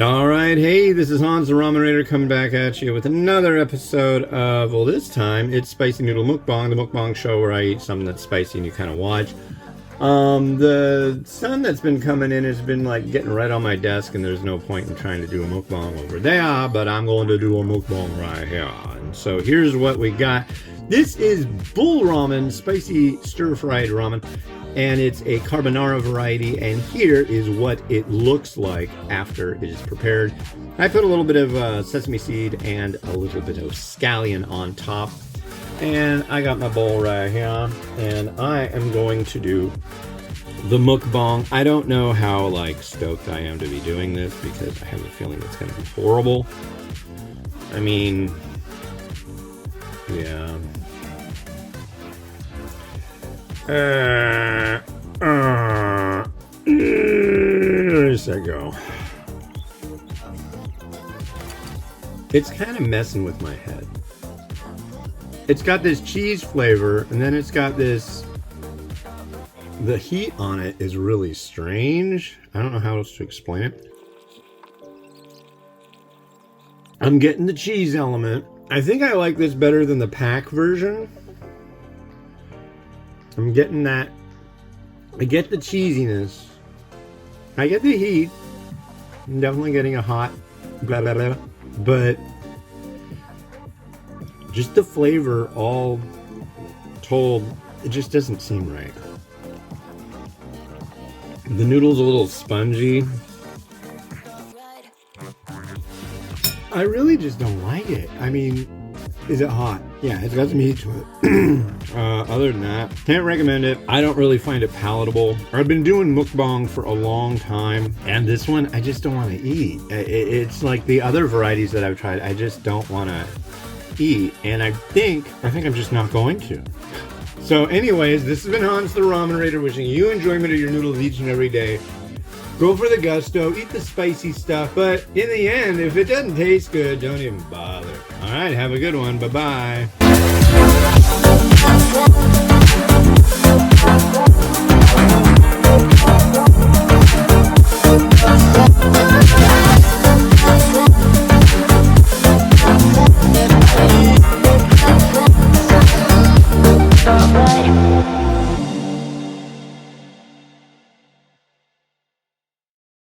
Alright, hey, this is Hans the Ramen Raider coming back at you with another episode of, well, this time it's Spicy Noodle Mukbang, the mukbang show where I eat something that's spicy and you kind of watch. The sun that's been coming in has been like getting right on my desk, and there's no point in trying to do a mukbang over there, but I'm going to do a mukbang right here. And so here's what we got. This is Bulramen, spicy stir-fried ramen, and it's a carbonara variety, and here is what it looks like after it is prepared. I put a little bit of sesame seed and a little bit of scallion on top, and I got my bowl right here, and I am going to do the mukbang. I don't know how like stoked I am to be doing this because I have a feeling it's going to be horrible. I mean, yeah. Where's that go? It's kind of messing with my head. It's got this cheese flavor, and then it's got this... The heat on it is really strange. I don't know how else to explain it. I'm getting the cheese element. I think I like this better than the pack version. I'm getting that. I get the cheesiness. I get the heat. I'm definitely getting a hot blah blah blah. But just the flavor all told, it just doesn't seem right. The noodle's a little spongy. I really just don't like it. I mean, is it hot? Yeah, it's got some heat to it. Other than that, can't recommend it. I don't really find it palatable. I've been doing mukbang for a long time, and this one I just don't want to eat. It's like the other varieties that I've tried, I just don't want to eat, and I think I'm just not going to. So anyways, this has been Hans the Ramen Raider wishing you enjoyment of your noodles each and every day. Go for the gusto, eat the spicy stuff, but in the end, if it doesn't taste good, don't even bother. Alright, have a good one. Bye-bye.